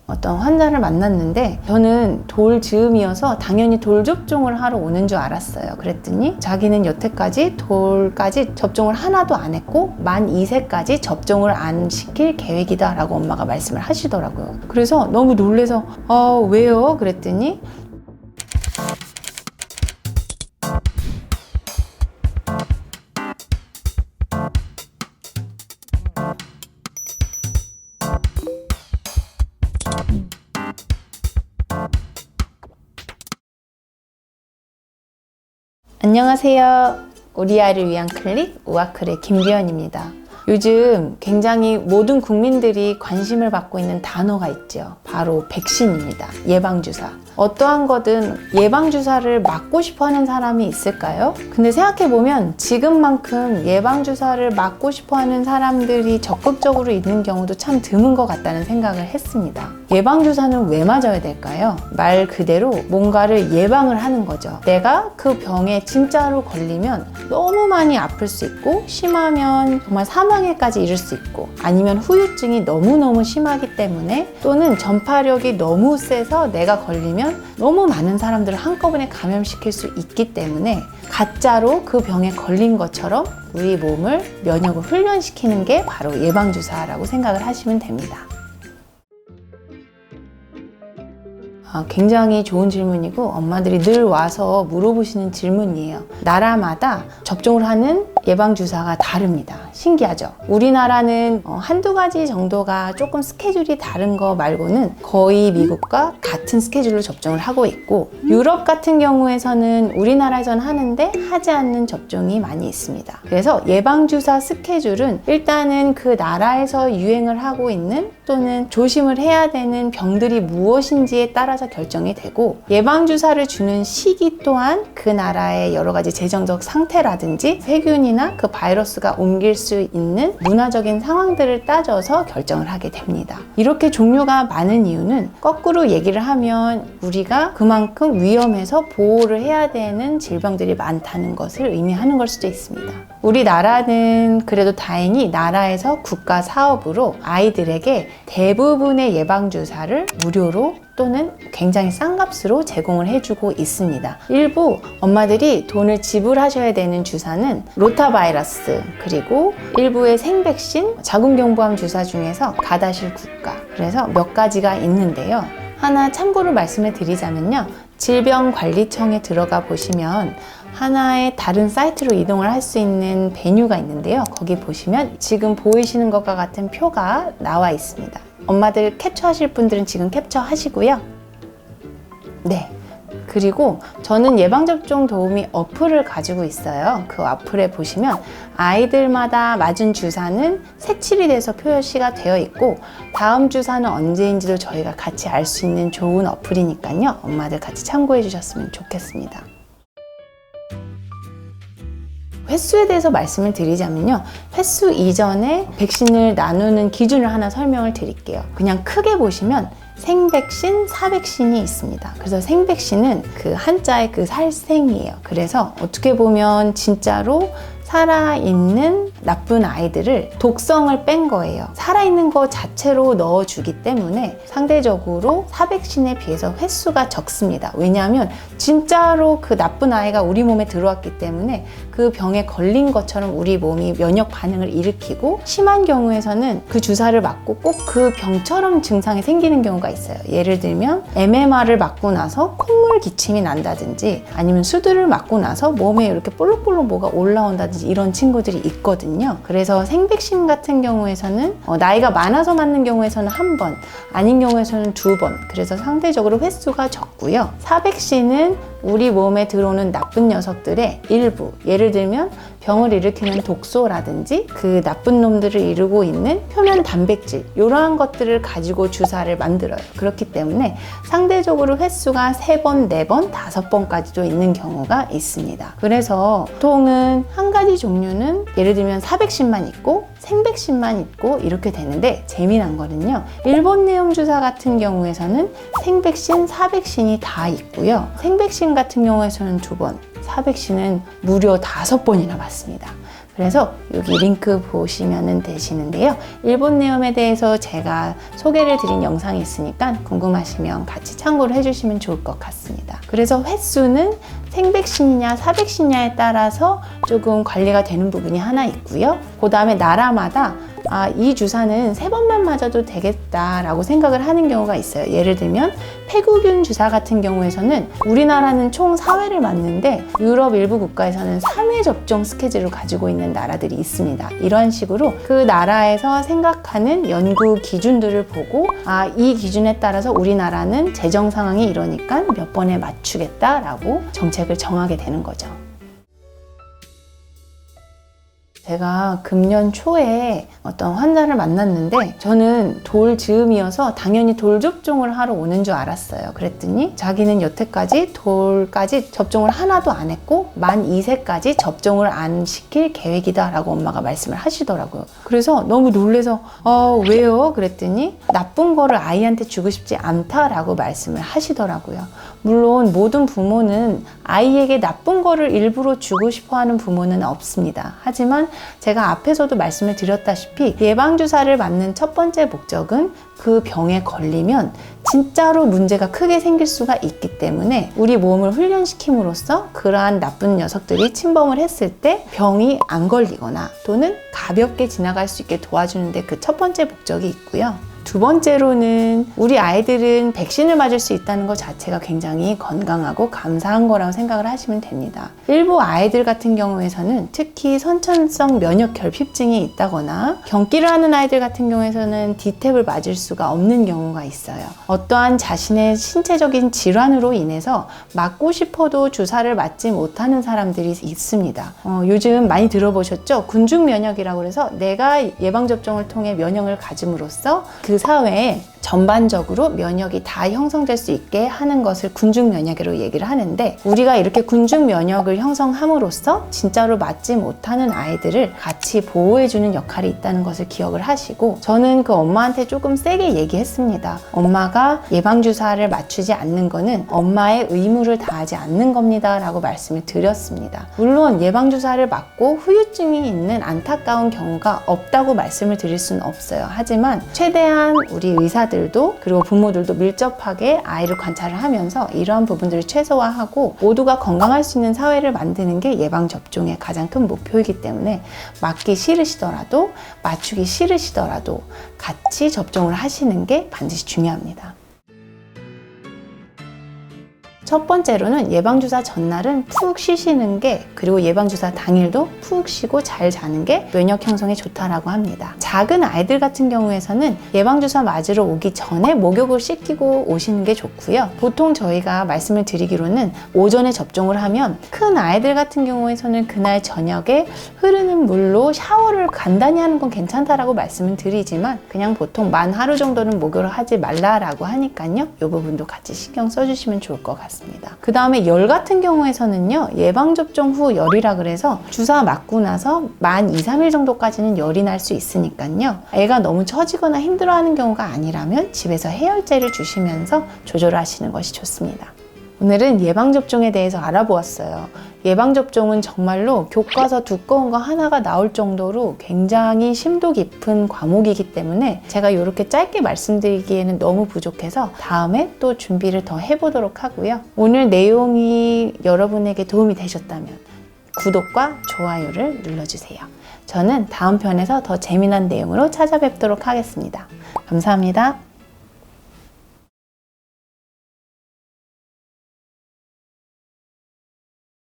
어떤 환자를 만났는데 저는 돌즈음이어서 당연히 돌 접종을 하러 오는 줄 알았어요. 그랬더니 자기는 여태까지 돌까지 접종을 하나도 안 했고 만 2세까지 접종을 안 시킬 계획이다 라고 엄마가 말씀을 하시더라고요. 그래서 너무 놀라서 왜요? 그랬더니 안녕하세요. 우리 아이를 위한 클릭 우아클의 김규현입니다. 요즘 굉장히 모든 국민들이 관심을 받고 있는 단어가 있죠. 바로 백신입니다. 예방주사. 어떠한 거든 예방주사를 맞고 싶어 하는 사람이 있을까요? 근데 생각해보면 지금만큼 예방주사를 맞고 싶어 하는 사람들이 적극적으로 있는 경우도 참 드문 것 같다는 생각을 했습니다. 예방주사는 왜 맞아야 될까요? 말 그대로 뭔가를 예방을 하는 거죠. 내가 그 병에 진짜로 걸리면 너무 많이 아플 수 있고 심하면 정말 사망에까지 이를 수 있고 아니면 후유증이 너무너무 심하기 때문에 또는 전파력이 너무 세서 내가 걸리면 너무 많은 사람들을 한꺼번에 감염시킬 수 있기 때문에 가짜로 그 병에 걸린 것처럼 우리 몸을 면역을 훈련시키는 게 바로 예방주사라고 생각을 하시면 됩니다. 굉장히 좋은 질문이고 엄마들이 늘 와서 물어보시는 질문이에요. 나라마다 접종을 하는 예방주사가 다릅니다. 신기하죠? 우리나라는 한두 가지 정도가 조금 스케줄이 다른 거 말고는 거의 미국과 같은 스케줄로 접종을 하고 있고 유럽 같은 경우에서는 우리나라에서는 하는데 하지 않는 접종이 많이 있습니다. 그래서 예방주사 스케줄은 일단은 그 나라에서 유행을 하고 있는 또는 조심을 해야 되는 병들이 무엇인지에 따라서 결정이 되고 예방주사를 주는 시기 또한 그 나라의 여러 가지 재정적 상태라든지 세균이나 그 바이러스가 옮길 수 있는 문화적인 상황들을 따져서 결정을 하게 됩니다. 이렇게 종류가 많은 이유는 거꾸로 얘기를 하면 우리가 그만큼 위험해서 보호를 해야 되는 질병들이 많다는 것을 의미하는 걸 수도 있습니다. 우리나라는 그래도 다행히 나라에서 국가 사업으로 아이들에게 대부분의 예방주사를 무료로 또는 굉장히 싼 값으로 제공을 해주고 있습니다. 일부 엄마들이 돈을 지불하셔야 되는 주사는 로타바이러스 그리고 일부의 생백신, 자궁경부암 주사 중에서 가다실 국가 그래서 몇 가지가 있는데요. 하나 참고로 말씀을 드리자면요. 질병관리청에 들어가 보시면 하나의 다른 사이트로 이동을 할 수 있는 메뉴가 있는데요. 거기 보시면 지금 보이시는 것과 같은 표가 나와 있습니다. 엄마들 캡처하실 분들은 지금 캡처하시고요. 네. 그리고 저는 예방접종 도우미 어플을 가지고 있어요. 그 어플에 보시면 아이들마다 맞은 주사는 색칠이 돼서 표시가 되어 있고 다음 주사는 언제인지도 저희가 같이 알 수 있는 좋은 어플이니까요. 엄마들 같이 참고해 주셨으면 좋겠습니다. 횟수에 대해서 말씀을 드리자면요. 횟수 이전에 백신을 나누는 기준을 하나 설명을 드릴게요. 그냥 크게 보시면 생백신, 사백신이 있습니다. 그래서 생백신은 그 한자의 그 살생이에요. 그래서 어떻게 보면 진짜로 살아있는 나쁜 아이들을 독성을 뺀 거예요. 살아있는 거 자체로 넣어주기 때문에 상대적으로 사백신에 비해서 횟수가 적습니다. 왜냐하면 진짜로 그 나쁜 아이가 우리 몸에 들어왔기 때문에 그 병에 걸린 것처럼 우리 몸이 면역 반응을 일으키고 심한 경우에서는 그 주사를 맞고 꼭 그 병처럼 증상이 생기는 경우가 있어요. 예를 들면 MMR을 맞고 나서 콧물 기침이 난다든지 아니면 수두를 맞고 나서 몸에 이렇게 볼록볼록 뭐가 올라온다든지 이런 친구들이 있거든요. 그래서 생백신 같은 경우에서는 나이가 많아서 맞는 경우에서는 한 번, 아닌 경우에서는 2번. 그래서 상대적으로 횟수가 적고요. 사백신은 우리 몸에 들어오는 나쁜 녀석들의 일부, 예를 들면 병을 일으키는 독소라든지 그 나쁜 놈들을 이루고 있는 표면 단백질 이러한 것들을 가지고 주사를 만들어요. 그렇기 때문에 상대적으로 횟수가 3번, 4번, 5번까지도 있는 경우가 있습니다. 그래서 보통은 한 가지 종류는 예를 들면 사백신만 있고 생백신만 있고 이렇게 되는데 재미난 거는요. 일본 내용 주사 같은 경우에서는 생백신, 사백신이 다 있고요. 생백신 같은 경우에서는 2번, 사백신은 무려 5번이나 맞습니다. 그래서 여기 링크 보시면 되시는데요. 일본 내염에 대해서 제가 소개를 드린 영상이 있으니까 궁금하시면 같이 참고를 해주시면 좋을 것 같습니다. 그래서 횟수는 생백신이냐 사백신이냐에 따라서 조금 관리가 되는 부분이 하나 있고요. 그 다음에 나라마다 이 주사는 3번만 맞아도 되겠다라고 생각을 하는 경우가 있어요. 예를 들면 폐구균 주사 같은 경우에서는 우리나라는 총 4회를 맞는데 유럽 일부 국가에서는 3회 접종 스케줄을 가지고 있는 나라들이 있습니다. 이런 식으로 그 나라에서 생각하는 연구 기준들을 보고 이 기준에 따라서 우리나라는 재정 상황이 이러니까 몇 번에 맞추겠다라고 정책을 정하게 되는 거죠. 제가 금년 초에 어떤 환자를 만났는데 저는 돌 즈음이어서 당연히 돌 접종을 하러 오는 줄 알았어요. 그랬더니 자기는 여태까지 돌까지 접종을 하나도 안 했고 만 2세까지 접종을 안 시킬 계획이다 라고 엄마가 말씀을 하시더라고요. 그래서 너무 놀라서 왜요? 그랬더니 나쁜 거를 아이한테 주고 싶지 않다라고 말씀을 하시더라고요. 물론 모든 부모는 아이에게 나쁜 거를 일부러 주고 싶어 하는 부모는 없습니다. 하지만 제가 앞에서도 말씀을 드렸다시피 예방주사를 맞는 첫 번째 목적은 그 병에 걸리면 진짜로 문제가 크게 생길 수가 있기 때문에 우리 몸을 훈련시킴으로써 그러한 나쁜 녀석들이 침범을 했을 때 병이 안 걸리거나 또는 가볍게 지나갈 수 있게 도와주는데 그 첫 번째 목적이 있고요. 두 번째로는 우리 아이들은 백신을 맞을 수 있다는 것 자체가 굉장히 건강하고 감사한 거라고 생각을 하시면 됩니다. 일부 아이들 같은 경우에서는 특히 선천성 면역 결핍증이 있다거나 경기를 하는 아이들 같은 경우에서는 디탭을 맞을 수가 없는 경우가 있어요. 어떠한 자신의 신체적인 질환으로 인해서 맞고 싶어도 주사를 맞지 못하는 사람들이 있습니다. 요즘 많이 들어보셨죠? 군중 면역이라고 해서 내가 예방접종을 통해 면역을 가짐으로써 그 사회에 전반적으로 면역이 다 형성될 수 있게 하는 것을 군중 면역이라고 얘기를 하는데 우리가 이렇게 군중 면역을 형성함으로써 진짜로 맞지 못하는 아이들을 같이 보호해주는 역할이 있다는 것을 기억을 하시고 저는 그 엄마한테 조금 세게 얘기했습니다. 엄마가 예방주사를 맞추지 않는 거는 엄마의 의무를 다하지 않는 겁니다 라고 말씀을 드렸습니다. 물론 예방주사를 맞고 후유증이 있는 안타까운 경우가 없다고 말씀을 드릴 수는 없어요. 하지만 최대한 우리 의사들도 그리고 부모들도 밀접하게 아이를 관찰을 하면서 이러한 부분들을 최소화하고 모두가 건강할 수 있는 사회를 만드는 게 예방접종의 가장 큰 목표이기 때문에 맞기 싫으시더라도 맞추기 싫으시더라도 같이 접종을 하시는 게 반드시 중요합니다. 첫 번째로는 예방주사 전날은 푹 쉬시는 게 그리고 예방주사 당일도 푹 쉬고 잘 자는 게 면역 형성에 좋다라고 합니다. 작은 아이들 같은 경우에서는 예방주사 맞으러 오기 전에 목욕을 씻기고 오시는 게 좋고요. 보통 저희가 말씀을 드리기로는 오전에 접종을 하면 큰 아이들 같은 경우에서는 그날 저녁에 흐르는 물로 샤워를 간단히 하는 건 괜찮다라고 말씀을 드리지만 그냥 보통 만 하루 정도는 목욕을 하지 말라라고 하니까요. 이 부분도 같이 신경 써주시면 좋을 것 같습니다. 그 다음에 열 같은 경우에서는요 예방접종 후 열이라 그래서 주사 맞고 나서 만 2, 3일 정도까지는 열이 날 수 있으니까요 애가 너무 처지거나 힘들어하는 경우가 아니라면 집에서 해열제를 주시면서 조절하시는 것이 좋습니다. 오늘은 예방접종에 대해서 알아보았어요. 예방접종은 정말로 교과서 두꺼운 거 하나가 나올 정도로 굉장히 심도 깊은 과목이기 때문에 제가 이렇게 짧게 말씀드리기에는 너무 부족해서 다음에 또 준비를 더 해보도록 하고요. 오늘 내용이 여러분에게 도움이 되셨다면 구독과 좋아요를 눌러주세요. 저는 다음 편에서 더 재미난 내용으로 찾아뵙도록 하겠습니다. 감사합니다.